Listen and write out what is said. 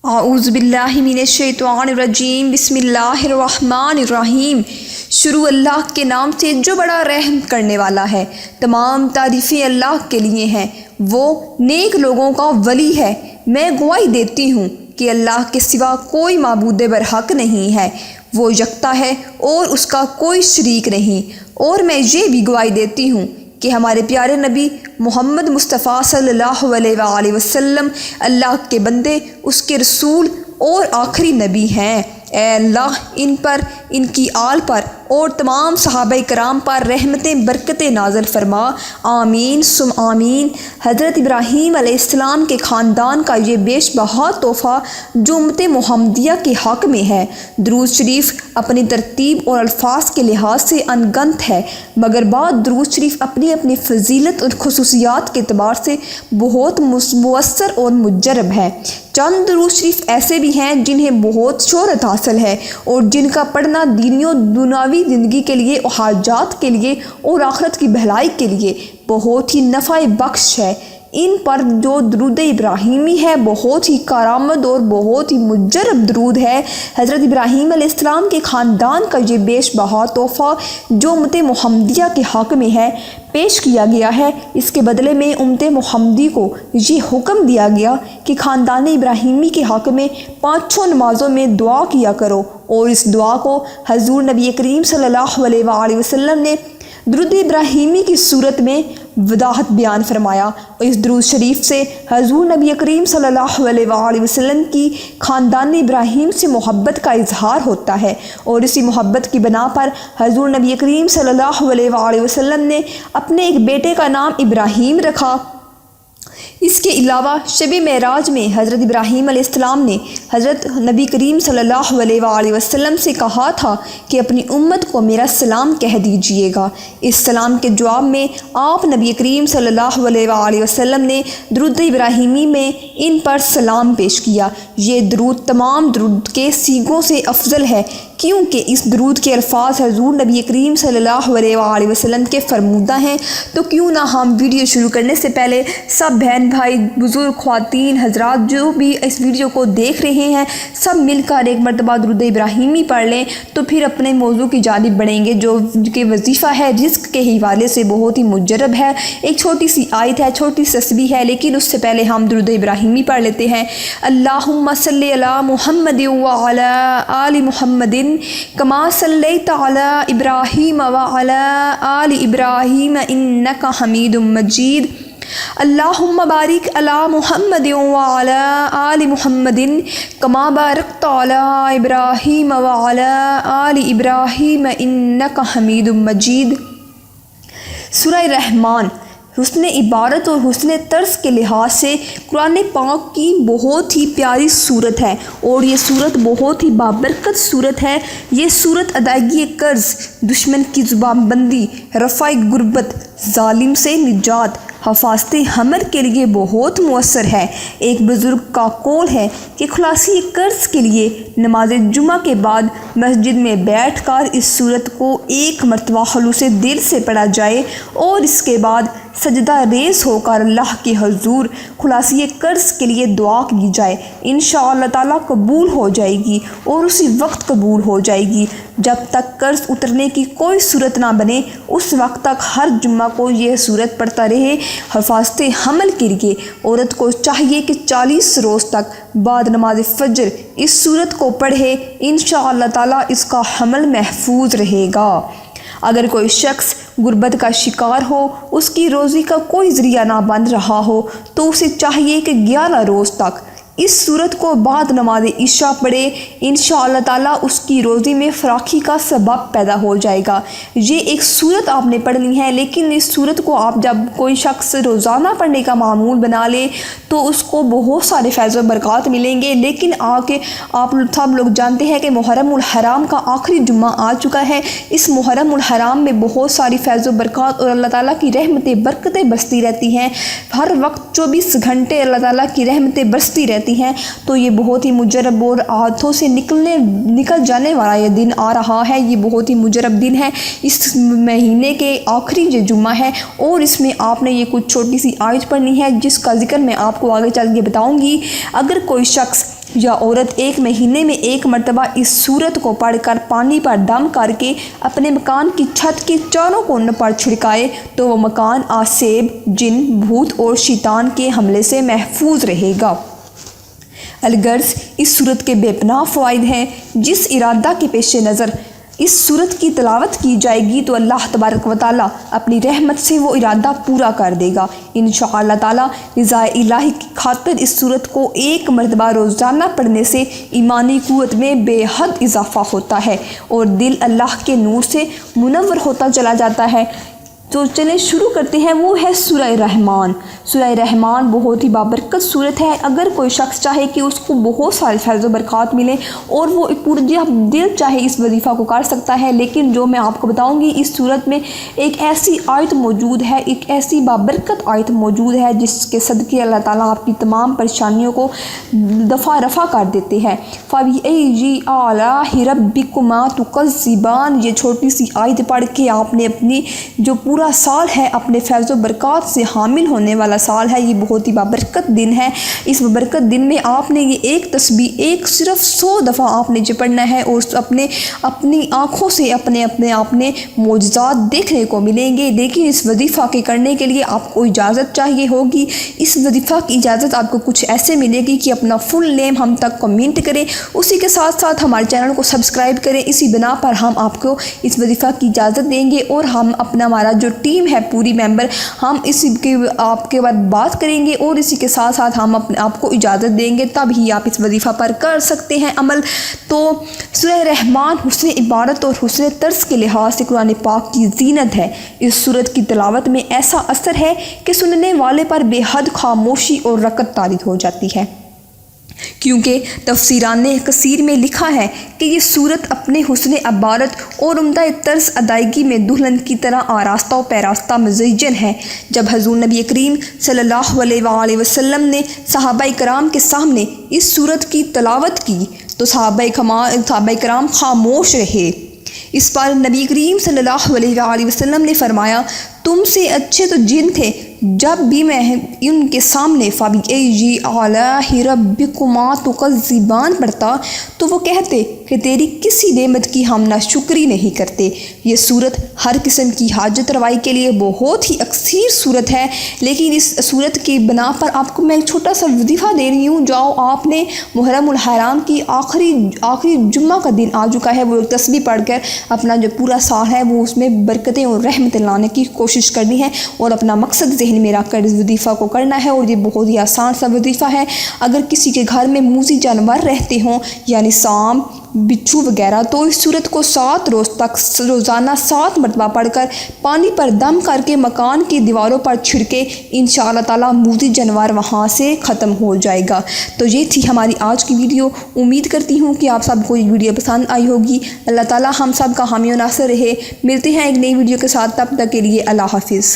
اعوذ باللہ من الشیطان الرجیم بسم اللہ الرحمن الرحیم۔ شروع اللہ کے نام سے جو بڑا رحم کرنے والا ہے۔ تمام تعریفیں اللہ کے لیے ہیں، وہ نیک لوگوں کا ولی ہے۔ میں گواہی دیتی ہوں کہ اللہ کے سوا کوئی معبود برحق نہیں ہے، وہ یکتا ہے اور اس کا کوئی شریک نہیں۔ اور میں یہ بھی گواہی دیتی ہوں کہ ہمارے پیارے نبی محمد مصطفیٰ صلی اللہ علیہ وآلہ وسلم اللہ کے بندے، اس کے رسول اور آخری نبی ہیں۔ اے اللہ ان پر، ان کی آل پر اور تمام صحابہ کرام پر رحمتیں برکتیں نازل فرما، آمین ثم آمین۔ حضرت ابراہیم علیہ السلام کے خاندان کا یہ بیش بہا تحفہ جو امت محمدیہ کے حق میں ہے۔ درود شریف اپنی ترتیب اور الفاظ کے لحاظ سے انگنت ہے، مگر بعض درود شریف اپنی اپنی فضیلت اور خصوصیات کے اعتبار سے بہت مؤثر اور مجرب ہے۔ چند درود شریف ایسے بھی ہیں جنہیں بہت شہرت حاصل ہے اور جن کا پڑھنا دینی و دنیاوی زندگی کے لیے اور حاجات کے لیے اور آخرت کی بھلائی کے لیے بہت ہی نفع بخش ہے۔ ان پر جو درود ابراہیمی ہے بہت ہی کارآمد اور بہت ہی مجرب درود ہے۔ حضرت ابراہیم علیہ السلام کے خاندان کا یہ بیش بہا تحفہ جو امت محمدیہ کے حق میں ہے پیش کیا گیا ہے۔ اس کے بدلے میں امت محمدی کو یہ حکم دیا گیا کہ خاندان ابراہیمی کے حق میں 5 نمازوں میں دعا کیا کرو، اور اس دعا کو حضور نبی کریم صلی اللہ علیہ وآلہ وسلم نے درود ابراہیمی کی صورت میں وضاحت بیان فرمایا۔ اور اس درود شریف سے حضور نبی کریم صلی اللہ علیہ وآلہ وسلم کی خاندان ابراہیم سے محبت کا اظہار ہوتا ہے، اور اسی محبت کی بنا پر حضور نبی کریم صلی اللہ علیہ وآلہ وسلم نے اپنے ایک بیٹے کا نام ابراہیم رکھا۔ اس کے علاوہ شب معراج میں حضرت ابراہیم علیہ السلام نے حضرت نبی کریم صلی اللہ علیہ وآلہ وسلم سے کہا تھا کہ اپنی امت کو میرا سلام کہہ دیجئے گا۔ اس سلام کے جواب میں آپ نبی کریم صلی اللہ علیہ وآلہ وسلم نے درود ابراہیمی میں ان پر سلام پیش کیا۔ یہ درود تمام درود کے سیغوں سے افضل ہے، کیونکہ اس درود کے الفاظ حضور نبی کریم صلی اللہ علیہ وآلہ وسلم کے فرمودہ ہیں۔ تو کیوں نہ ہم ویڈیو شروع کرنے سے پہلے سب بہن بھائی، بزرگ، خواتین حضرات جو بھی اس ویڈیو کو دیکھ رہے ہیں، سب مل کر ایک مرتبہ درود ابراہیمی پڑھ لیں، تو پھر اپنے موضوع کی جانب بڑھیں گے جو کہ وظیفہ ہے رزق کے حوالے سے بہت ہی مجرب ہے۔ ایک چھوٹی سی آیت ہے، چھوٹی سی تسبیح ہے، لیکن اس سے پہلے ہم درود ابراہیمی پڑھ لیتے ہیں۔ اللہم صلی علی محمد وعلی آل محمد کما صلیت علی ابراہیم وعلی آل ابراہیم انک حمید مجید۔ اللہم بارک علی محمد وعلی آل محمد کما بارکت علی ابراہیم وعلی آل ابراہیم انک حمید مجید۔ سورہ رحمان حسن عبارت اور حسن طرز کے لحاظ سے قرآن پاک کی بہت ہی پیاری صورت ہے، اور یہ صورت بہت ہی بابرکت صورت ہے۔ یہ صورت ادائیگی قرض، دشمن کی زبان بندی، رفع غربت، ظالم سے نجات، حفاظت حمل کے لیے بہت مؤثر ہے۔ ایک بزرگ کا قول ہے کہ خلاصی قرض کے لیے نماز جمعہ کے بعد مسجد میں بیٹھ کر اس صورت کو ایک مرتبہ خلوص دل سے پڑھا جائے، اور اس کے بعد سجدہ ریز ہو کر اللہ کے حضور خلاصی قرض کے لیے دعا کی جائے، انشاءاللہ تعالیٰ قبول ہو جائے گی، اور اسی وقت قبول ہو جائے گی۔ جب تک قرض اترنے کی کوئی صورت نہ بنے اس وقت تک ہر جمعہ کو یہ صورت پڑھتا رہے۔ حفاظت حمل کے لیے عورت کو چاہیے کہ 40 روز تک بعد نماز فجر اس صورت کو پڑھے، انشاءاللہ تعالیٰ اس کا حمل محفوظ رہے گا۔ اگر کوئی شخص غربت کا شکار ہو، اس کی روزی کا کوئی ذریعہ نہ بن رہا ہو، تو اسے چاہیے کہ 11 روز تک اس صورت کو بعد نماز عشاء پڑھے، انشاءاللہ تعالیٰ اس کی روزی میں فراخی کا سبب پیدا ہو جائے گا۔ یہ ایک صورت آپ نے پڑھنی ہے، لیکن اس صورت کو آپ جب کوئی شخص روزانہ پڑھنے کا معمول بنا لے تو اس کو بہت سارے فیض و برکات ملیں گے۔ لیکن آپ سب لوگ جانتے ہیں کہ محرم الحرام کا آخری جمعہ آ چکا ہے۔ اس محرم الحرام میں بہت ساری فیض و برکات اور اللہ تعالیٰ کی رحمتیں برکتیں برستی رہتی ہیں۔ ہر وقت 24 گھنٹے اللہ تعالیٰ کی رحمتیں برستی رہتی رہتی ہیں تو یہ بہت ہی مجرب اور ہاتھوں سے نکل جانے والا یہ دن آ رہا ہے۔ یہ بہت ہی مجرب دن ہے، اس مہینے کے آخری جو جمعہ ہے، اور اس میں آپ نے یہ کچھ چھوٹی سی آیت پڑھنی ہے جس کا ذکر میں آپ کو آگے چل کے بتاؤں گی۔ اگر کوئی شخص یا عورت ایک مہینے میں ایک مرتبہ اس سورت کو پڑھ کر پانی پر دم کر کے اپنے مکان کی چھت کے چاروں کونوں پر چھڑکائے تو وہ مکان آسیب، جن، بھوت اور شیطان کے حملے سے محفوظ رہے گا۔ الغرض اس سورت کے بے پناہ فوائد ہیں۔ جس ارادہ کے پیش نظر اس سورت کی تلاوت کی جائے گی تو اللہ تبارک و تعالیٰ اپنی رحمت سے وہ ارادہ پورا کر دے گا انشاءاللہ تعالیٰ۔ رضا الہی کی خاطر اس سورت کو ایک مرتبہ روزانہ پڑھنے سے ایمانی قوت میں بے حد اضافہ ہوتا ہے اور دل اللہ کے نور سے منور ہوتا چلا جاتا ہے۔ تو چلیں شروع کرتے ہیں۔ وہ ہے سورہ رحمان۔ سورہ رحمان بہت ہی بابرکت صورت ہے۔ اگر کوئی شخص چاہے کہ اس کو بہت سارے فیض و برکات ملیں اور وہ پورے دل چاہے اس وظیفہ کو کر سکتا ہے، لیکن جو میں آپ کو بتاؤں گی اس صورت میں ایک ایسی آیت موجود ہے، ایک ایسی بابرکت آیت موجود ہے جس کے صدقے اللہ تعالیٰ آپ کی تمام پریشانیوں کو دفع رفع کر دیتے ہیں۔ فَبِأَيِّ آلَاءِ رَبِّكُمَا تُكَذِّبَانِ، یہ چھوٹی سی آیت پڑھ کے آپ نے اپنی جو پورا سال ہے اپنے فیض و برکات سے حامل ہونے والا سال ہے۔ یہ بہت ہی بابرکت دن ہے۔ اس بابرکت دن میں آپ نے یہ ایک تسبیح صرف 100 دفعہ آپ نے پڑھنا ہے اور اپنی آنکھوں سے اپنے معجزات دیکھنے کو ملیں گے۔ لیکن اس وظیفہ کے کرنے کے لیے آپ کو اجازت چاہیے ہوگی۔ اس وظیفہ کی اجازت آپ کو کچھ ایسے ملے گی کہ اپنا فل نیم ہم تک کمنٹ کریں، اسی کے ساتھ ساتھ ہمارے چینل کو سبسکرائب کریں۔ اسی بنا پر ہم آپ کو اس وظیفہ کی اجازت دیں گے اور ہم ہمارا جو ٹیم ہے پوری ممبر، ہم اسی کے آپ کے بعد بات کریں گے اور اسی کے ساتھ ساتھ ہم آپ کو اجازت دیں گے، تب ہی آپ اس وظیفہ پر کر سکتے ہیں عمل۔ تو سورہ رحمان حسن عبارت اور حسن طرز کے لحاظ سے قرآن پاک کی زینت ہے۔ اس سورت کی تلاوت میں ایسا اثر ہے کہ سننے والے پر بے حد خاموشی اور رکت طاری ہو جاتی ہے، کیونکہ تفسیران کثیر میں لکھا ہے کہ یہ سورت اپنے حسن عبارت اور عمدہ طرز ادائیگی میں دلہن کی طرح آراستہ و پیراستہ مزین ہے۔ جب حضور نبی کریم صلی اللہ علیہ وآلہ وسلم نے صحابہ کرام کے سامنے اس سورت کی تلاوت کی تو صحابہ کرام خاموش رہے۔ اس پر نبی کریم صلی اللہ علیہ وآلہ وسلم نے فرمایا، تم سے اچھے تو جن تھے جب بھی میں ان کے سامنے فَبِأَيِّ آلَاءِ رَبِّكُمَا تُكَذِّبَانِ پڑھتا تو وہ کہتے کہ تیری کسی نعمت کی ہم ناشکری نہیں کرتے۔ یہ صورت ہر قسم کی حاجت روائی کے لیے بہت ہی اکثیر صورت ہے، لیکن اس صورت کی بنا پر آپ کو میں ایک چھوٹا سا وظیفہ دے رہی ہوں۔ جاؤ آپ نے محرم الحرام کی آخری جمعہ کا دن آ چکا ہے، وہ ایک تسبیح پڑھ کر اپنا جو پورا سال ہے وہ اس میں برکتیں اور رحمتیں لانے کی کوشش کرنی ہے اور اپنا مقصد ذہن میں رکھ کر اس وظیفہ کو کرنا ہے، اور یہ بہت ہی آسان سا وظیفہ ہے۔ اگر کسی کے گھر میں موذی جانور رہتے ہوں یعنی سانپ، بچھو وغیرہ، تو اس صورت کو 7 روز تک روزانہ 7 مرتبہ پڑھ کر پانی پر دم کر کے مکان کی دیواروں پر چھڑکے، انشاءاللہ تعالیٰ موذی جانور وہاں سے ختم ہو جائے گا۔ تو یہ تھی ہماری آج کی ویڈیو۔ امید کرتی ہوں کہ آپ سب کو یہ ویڈیو پسند آئی ہوگی۔ اللہ تعالیٰ ہم سب کا حامی و ناصر رہے۔ ملتے ہیں ایک نئی ویڈیو کے ساتھ، تب تک کے لیے اللہ حافظ۔